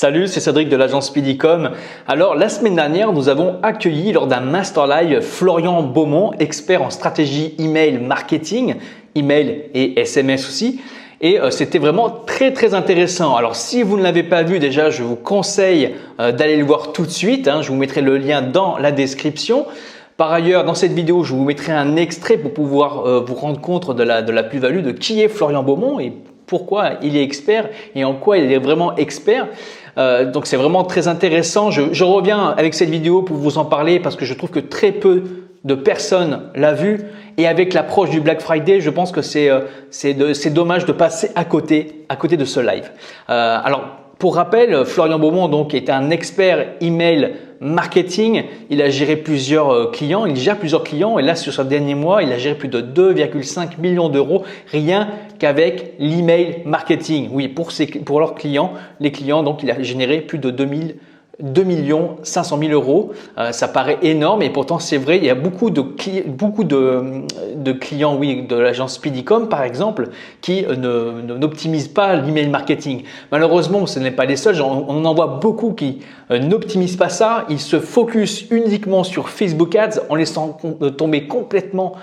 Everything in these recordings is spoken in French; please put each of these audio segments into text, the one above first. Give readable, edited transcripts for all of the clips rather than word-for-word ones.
Salut, c'est Cédric de l'agence Speedycom. Alors, la semaine dernière, nous avons accueilli lors d'un Master Live Florian Beaumont, expert en stratégie email marketing, email et SMS aussi. Et c'était vraiment très intéressant. Alors, si vous ne l'avez pas vu déjà, je vous conseille d'aller le voir tout de suite. Je vous mettrai le lien dans la description. Par ailleurs, dans cette vidéo, je vous mettrai un extrait pour pouvoir vous rendre compte de la plus-value de qui est Florian Beaumont et pourquoi il est expert et en quoi il est vraiment expert. Donc c'est vraiment très intéressant. Je reviens avec cette vidéo pour vous en parler parce que je trouve que très peu de personnes l'ont vu et avec l'approche du Black Friday, je pense que c'est dommage de passer à côté de ce live. Alors pour rappel, Florian Beaumont donc est un expert email marketing. Il a géré plusieurs clients, il gère plusieurs clients et là sur ce dernier mois, il a géré plus de 2,5 millions d'euros rien qu'avec l'email marketing. Oui, pour leurs clients, les clients donc il a généré plus de 2 500 000 euros. Ça paraît énorme et pourtant c'est vrai, il y a beaucoup de clients oui, de l'agence Speedycom par exemple qui n'optimisent pas l'email marketing. Malheureusement, ce n'est pas les seuls, on en voit beaucoup qui n'optimisent pas ça. Ils se focus uniquement sur Facebook Ads en laissant tomber complètement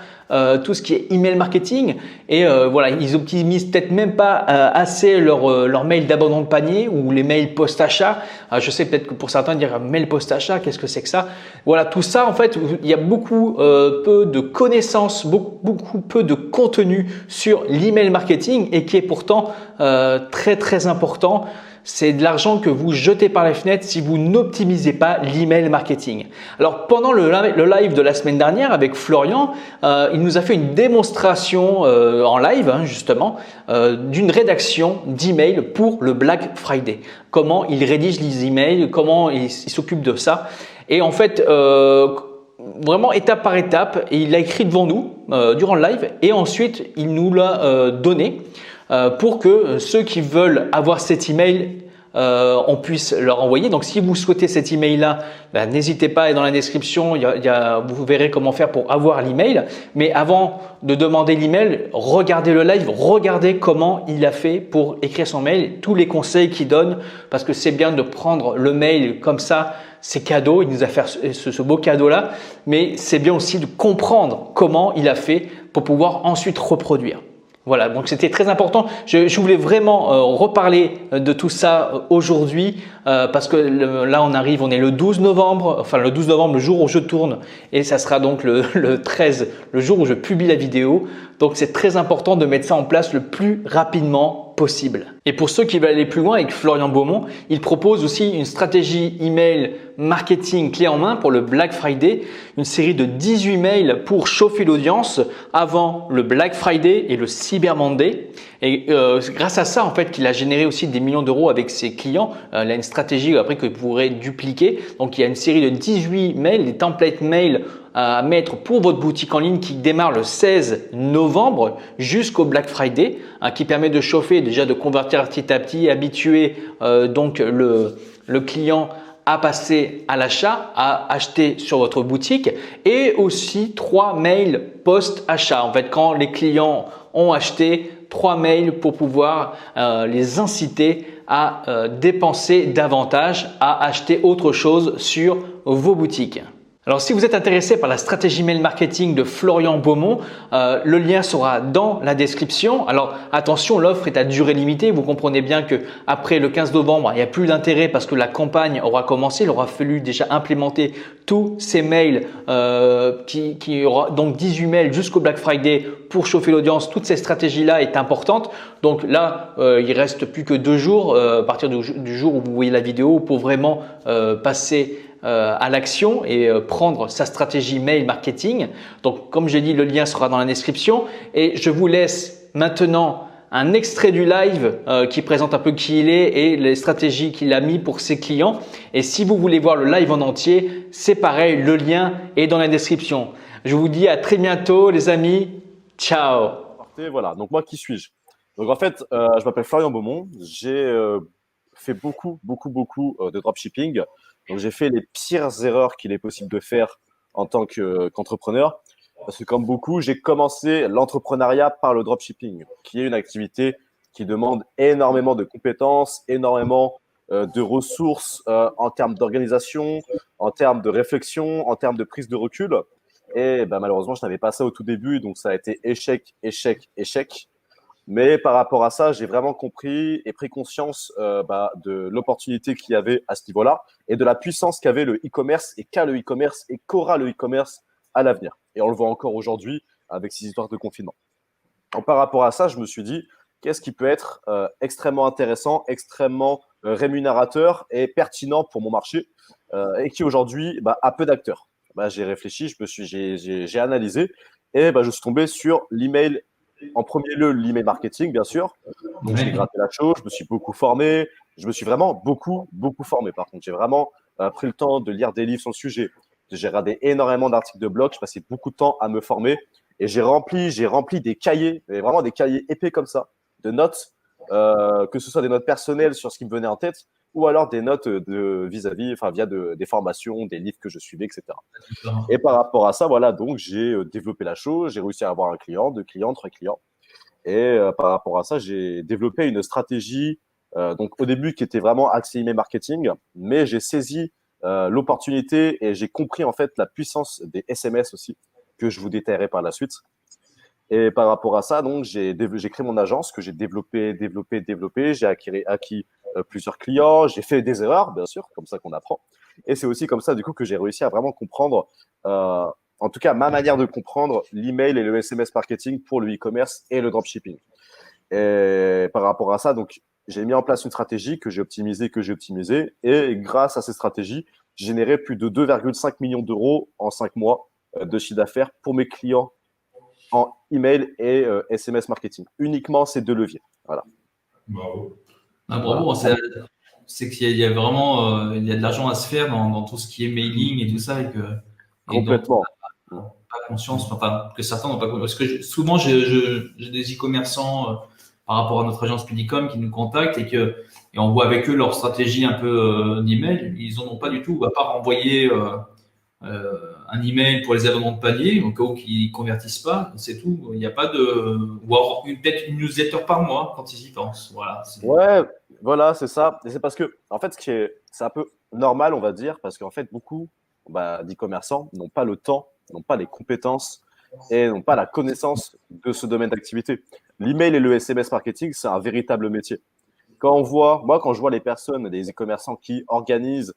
tout ce qui est email marketing et voilà, ils optimisent peut-être même pas assez leur mail d'abandon de panier ou les mails post-achat. Je sais peut-être que pour certains dire mail post-achat, qu'est-ce que c'est que ça? Voilà, tout ça en fait, il y a beaucoup peu de connaissances, beaucoup peu de contenu sur l'email marketing et qui est pourtant très important. C'est de l'argent que vous jetez par les fenêtres si vous n'optimisez pas l'email marketing. Alors pendant le live de la semaine dernière avec Florian, il nous a fait une démonstration en live justement d'une rédaction d'email pour le Black Friday. Comment il rédige les emails, comment il s'occupe de ça. Et en fait, vraiment étape par étape, il l'a écrit devant nous durant le live et ensuite il nous l'a donné. Pour que ceux qui veulent avoir cet email, on puisse leur envoyer. Donc, si vous souhaitez cet email-là, n'hésitez pas, dans la description, vous verrez comment faire pour avoir l'email. Mais avant de demander l'email, regardez le live, regardez comment il a fait pour écrire son mail, tous les conseils qu'il donne, parce que c'est bien de prendre le mail comme ça. C'est cadeau, il nous a fait ce beau cadeau-là, mais c'est bien aussi de comprendre comment il a fait pour pouvoir ensuite reproduire. Voilà, donc c'était très important. Je voulais vraiment reparler de tout ça aujourd'hui parce que là on est le 12 novembre, enfin le 12 novembre, le jour où je tourne et ça sera donc le 13, le jour où je publie la vidéo. Donc c'est très important de mettre ça en place le plus rapidement possible. Et pour ceux qui veulent aller plus loin avec Florian Beaumont, il propose aussi une stratégie email marketing clé en main pour le Black Friday, une série de 18 mails pour chauffer l'audience avant le Black Friday et le Cyber Monday. Et grâce à ça, en fait, qu'il a généré aussi des millions d'euros avec ses clients. Il a une stratégie après que vous pourrez dupliquer. Donc, il y a une série de 18 mails, des templates mails à mettre pour votre boutique en ligne qui démarre le 16 novembre jusqu'au Black Friday, qui permet de chauffer, déjà de convertir petit à petit, habituer donc le client à passer à l'achat, à acheter sur votre boutique et aussi 3 mails post-achat. En fait, quand les clients ont acheté, 3 mails pour pouvoir les inciter à dépenser davantage, à acheter autre chose sur vos boutiques. Alors, si vous êtes intéressé par la stratégie mail marketing de Florian Beaumont, le lien sera dans la description. Alors, attention, l'offre est à durée limitée. Vous comprenez bien que après le 15 novembre, il n'y a plus d'intérêt parce que la campagne aura commencé. Il aura fallu déjà implémenter tous ces mails qui aura donc 18 mails jusqu'au Black Friday pour chauffer l'audience. Toutes ces stratégies-là est importante. Donc là, il reste plus que 2 jours à partir du jour où vous voyez la vidéo pour vraiment passer à l'action et prendre sa stratégie mail marketing. Donc, comme j'ai dit, le lien sera dans la description et je vous laisse maintenant un extrait du live qui présente un peu qui il est et les stratégies qu'il a mis pour ses clients. Et si vous voulez voir le live en entier, c'est pareil, le lien est dans la description. Je vous dis à très bientôt les amis. Ciao. Et voilà, donc moi qui suis-je? Donc en fait, je m'appelle Florian Beaumont, j'ai fait beaucoup de dropshipping. Donc, j'ai fait les pires erreurs qu'il est possible de faire en tant qu'entrepreneur. Parce que comme beaucoup, j'ai commencé l'entrepreneuriat par le dropshipping, qui est une activité qui demande énormément de compétences, énormément de ressources en termes d'organisation, en termes de réflexion, en termes de prise de recul. Et bah, malheureusement, je n'avais pas ça au tout début, donc ça a été échec, échec, échec. Mais par rapport à ça, j'ai vraiment compris et pris conscience de l'opportunité qu'il y avait à ce niveau-là et de la puissance qu'avait le e-commerce et qu'a le e-commerce et qu'aura le e-commerce à l'avenir. Et on le voit encore aujourd'hui avec ces histoires de confinement. Donc, par rapport à ça, je me suis dit, qu'est-ce qui peut être extrêmement intéressant, extrêmement rémunérateur et pertinent pour mon marché et qui aujourd'hui a peu d'acteurs. J'ai réfléchi, j'ai analysé et je suis tombé sur l'email. En premier lieu, l'email marketing, bien sûr. Donc, j'ai gratté la chose, je me suis beaucoup formé. Je me suis vraiment beaucoup formé. Par contre, j'ai vraiment pris le temps de lire des livres sur le sujet. J'ai regardé énormément d'articles de blog. Je passais beaucoup de temps à me former. Et j'ai rempli des cahiers, vraiment des cahiers épais comme ça, de notes, que ce soit des notes personnelles sur ce qui me venait en tête, ou alors des notes via des formations, des livres que je suivais, etc. Et par rapport à ça, voilà, donc j'ai développé la chose, j'ai réussi à avoir un client, 2 clients, 3 clients. Et par rapport à ça, j'ai développé une stratégie, donc au début qui était vraiment axée email marketing, mais j'ai saisi l'opportunité et j'ai compris en fait la puissance des SMS aussi, que je vous détaillerai par la suite. Et par rapport à ça, donc j'ai créé mon agence que j'ai développé. J'ai acquis plusieurs clients, j'ai fait des erreurs, bien sûr, comme ça qu'on apprend. Et c'est aussi comme ça, du coup, que j'ai réussi à vraiment comprendre, en tout cas, ma manière de comprendre l'email et le SMS marketing pour le e-commerce et le dropshipping. Et par rapport à ça, donc, j'ai mis en place une stratégie que j'ai optimisée. Et grâce à ces stratégies, j'ai généré plus de 2,5 millions d'euros en 5 mois de chiffre d'affaires pour mes clients en email et SMS marketing. Uniquement ces 2 leviers. Voilà. Bravo. Ah, bravo. Voilà. C'est qu'il y a vraiment il y a de l'argent à se faire dans tout ce qui est mailing et tout ça. Complètement. Et donc, pas conscience, enfin, que certains n'ont pas conscience. Parce que souvent, j'ai des e-commerçants par rapport à notre agence Pidicom qui nous contactent et on voit avec eux leur stratégie un peu d'email. Ils n'en ont pas du tout, à part envoyer un email pour les abonnements de panier, au cas où qu'ils ne convertissent pas, c'est tout. Il n'y a pas de. Ou alors peut-être une newsletter par mois quand ils y pensent. Voilà. Ouais, voilà, c'est ça. Et c'est parce que, en fait, c'est un peu normal, on va dire, parce qu'en fait, beaucoup d'e-commerçants n'ont pas le temps, n'ont pas les compétences et n'ont pas la connaissance de ce domaine d'activité. L'email et le SMS marketing, c'est un véritable métier. Quand je vois les personnes, des e-commerçants qui organisent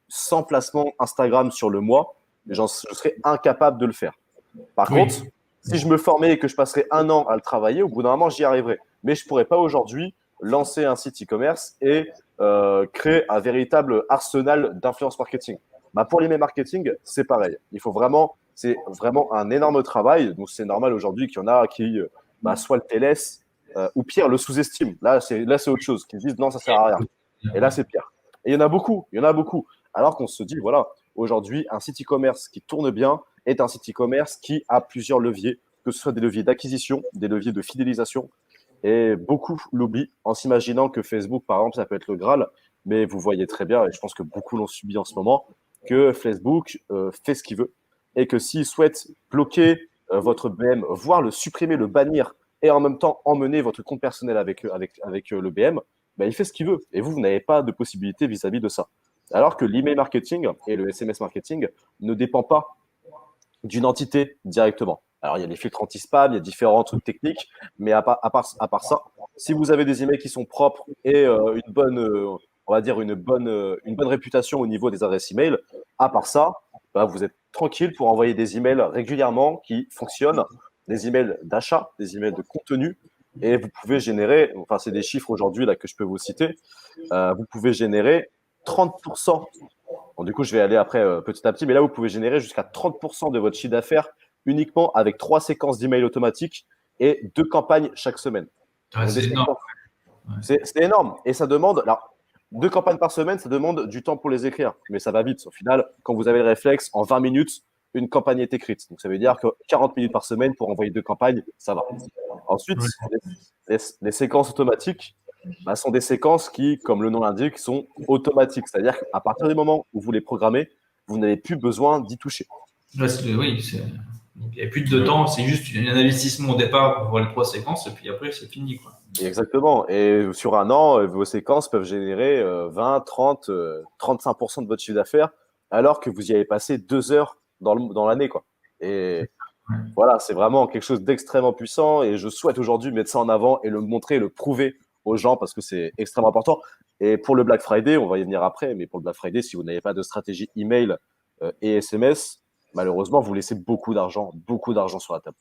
100 placements Instagram sur le mois, je serais incapable de le faire. Par contre, si je me formais et que je passerais 1 an à le travailler, au bout d'un moment, j'y arriverais. Mais je ne pourrais pas aujourd'hui lancer un site e-commerce et créer un véritable arsenal d'influence marketing. Pour l'email marketing, c'est pareil. C'est vraiment un énorme travail. Donc, c'est normal aujourd'hui qu'il y en a qui soit le délaissent ou pire, le sous-estiment. Là, c'est autre chose. Qui disent non, ça ne sert à rien. Et là, c'est pire. Et il y en a beaucoup. Alors qu'on se dit, voilà, aujourd'hui, un site e-commerce qui tourne bien est un site e-commerce qui a plusieurs leviers, que ce soit des leviers d'acquisition, des leviers de fidélisation. Et beaucoup l'oublient en s'imaginant que Facebook, par exemple, ça peut être le Graal. Mais vous voyez très bien, et je pense que beaucoup l'ont subi en ce moment, que Facebook fait ce qu'il veut et que s'il souhaite bloquer votre BM, voire le supprimer, le bannir et en même temps emmener votre compte personnel avec le BM, il fait ce qu'il veut. Et vous n'avez pas de possibilité vis-à-vis de ça. Alors que l'email marketing et le SMS marketing ne dépend pas d'une entité directement. Alors, il y a les filtres anti-spam, il y a différents trucs techniques, mais à part ça, si vous avez des emails qui sont propres et une bonne réputation au niveau des adresses email, à part ça, vous êtes tranquille pour envoyer des emails régulièrement qui fonctionnent, des emails d'achat, des emails de contenu, et vous pouvez générer, c'est des chiffres aujourd'hui là que je peux vous citer, vous pouvez générer 30%. Bon, du coup, je vais aller après petit à petit, mais là, vous pouvez générer jusqu'à 30% de votre chiffre d'affaires uniquement avec 3 séquences d'emails automatiques et 2 campagnes chaque semaine. C'est énorme. C'est énorme. Et ça demande, alors, 2 campagnes par semaine, ça demande du temps pour les écrire, mais ça va vite. Au final, quand vous avez le réflexe, en 20 minutes, une campagne est écrite. Donc, ça veut dire que 40 minutes par semaine pour envoyer 2 campagnes, ça va. Ensuite, les séquences automatiques, sont des séquences qui, comme le nom l'indique, sont automatiques. C'est-à-dire qu'à partir du moment où vous les programmez, vous n'avez plus besoin d'y toucher. Oui, Il n'y a plus de temps, c'est juste un investissement au départ pour voir les 3 séquences et puis après, c'est fini, quoi. Exactement. Et sur un an, vos séquences peuvent générer 20, 30, 35% de votre chiffre d'affaires, alors que vous y avez passé 2 heures dans l'année, quoi. Et voilà, c'est vraiment quelque chose d'extrêmement puissant. Et je souhaite aujourd'hui mettre ça en avant et le montrer, le prouver aux gens parce que c'est extrêmement important. Et pour le Black Friday, on va y venir après, mais pour le Black Friday, si vous n'avez pas de stratégie email et SMS, malheureusement, vous laissez beaucoup d'argent sur la table.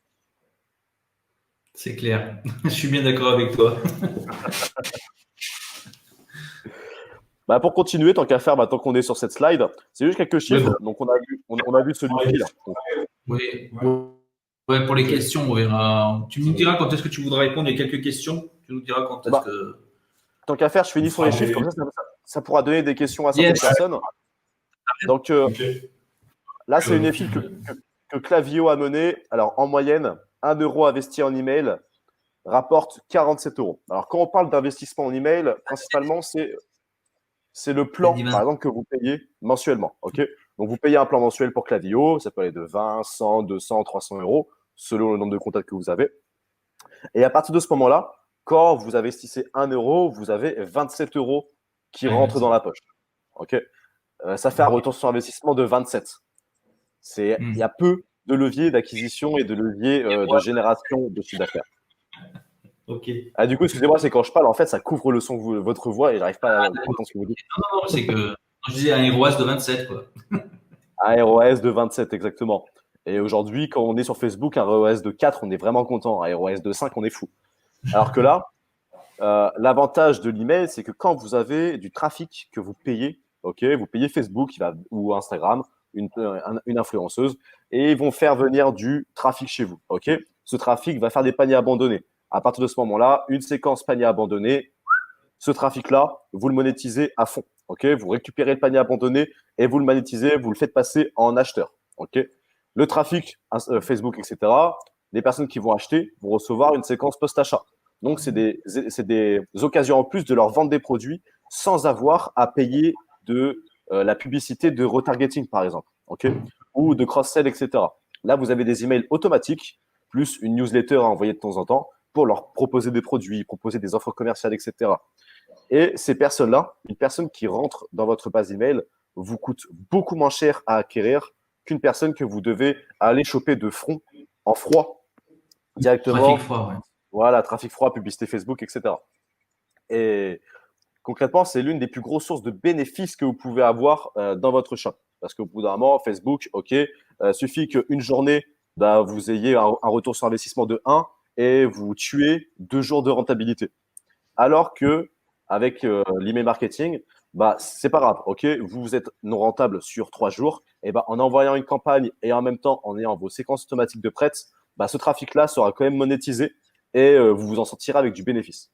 C'est clair. Je suis bien d'accord avec toi. Bah, pour continuer, tant qu'à faire, bah, tant qu'on est sur cette slide, c'est juste quelques chiffres. Ouais, Donc, on a vu celui-ci là. Donc, oui. Ouais, pour les questions, on verra. Tu nous diras quand est-ce que tu voudras répondre. Il y a quelques questions. Tu nous diras quand est-ce bah, que. tant qu'à faire, je finis sur les chiffres, comme ça pourra donner des questions à certaines Yes. personnes. Donc, là, c'est une étude que Klaviyo a menée. Alors, en moyenne, 1 euro investi en email rapporte 47 euros. Alors, quand on parle d'investissement en email, principalement, c'est le plan, par exemple, que vous payez mensuellement. Ok, donc, vous payez un plan mensuel pour Klaviyo. Ça peut aller de 20, 100, 200, 300 euros, selon le nombre de contacts que vous avez. Et à partir de ce moment-là, quand vous investissez 1 euro, vous avez 27 euros qui rentrent dans la poche. Ok, ça fait un retour sur investissement de 27. Il y a peu de leviers d'acquisition et de leviers de génération de chiffre d'affaires. Ok. Ah, du coup, excusez-moi, c'est quand je parle, en fait, ça couvre le son de votre voix et j'arrive pas à entendre ce que vous dites. Non, c'est que je disais un ROAS de 27, quoi. Un ROAS de 27, exactement. Et aujourd'hui, quand on est sur Facebook, un ROAS de 4, on est vraiment content. Un ROAS de 5, on est fou. Alors que là, l'avantage de l'email, c'est que quand vous avez du trafic que vous payez, ok, vous payez Facebook ou Instagram, une influenceuse, et ils vont faire venir du trafic chez vous. Ok, ce trafic va faire des paniers abandonnés. À partir de ce moment-là, une séquence panier abandonné, ce trafic-là, vous le monétisez à fond. Ok, vous récupérez le panier abandonné et vous le monétisez, vous le faites passer en acheteur. Ok, le trafic Facebook, etc. Les personnes qui vont acheter vont recevoir une séquence post-achat. Donc, c'est des occasions en plus de leur vendre des produits sans avoir à payer de la publicité de retargeting, par exemple, okay, ou de cross-sell, etc. Là, vous avez des emails automatiques, plus une newsletter à envoyer de temps en temps pour leur proposer des produits, proposer des offres commerciales, etc. Et ces personnes-là, une personne qui rentre dans votre base email, vous coûte beaucoup moins cher à acquérir qu'une personne que vous devez aller choper de front, en froid, directement. Trafic froid, ouais. Voilà, trafic froid, publicité Facebook, etc. Et concrètement, c'est l'une des plus grosses sources de bénéfices que vous pouvez avoir dans votre shop. Parce qu'au bout d'un moment, Facebook, ok, suffit qu'une journée, vous ayez un retour sur investissement de 1 et vous tuez 2 jours de rentabilité. Alors que avec l'email marketing, c'est pas grave, ok, vous êtes non rentable sur 3 jours, et en envoyant une campagne et en même temps en ayant vos séquences automatiques de prêts, ce trafic-là sera quand même monétisé et vous vous en sortirez avec du bénéfice.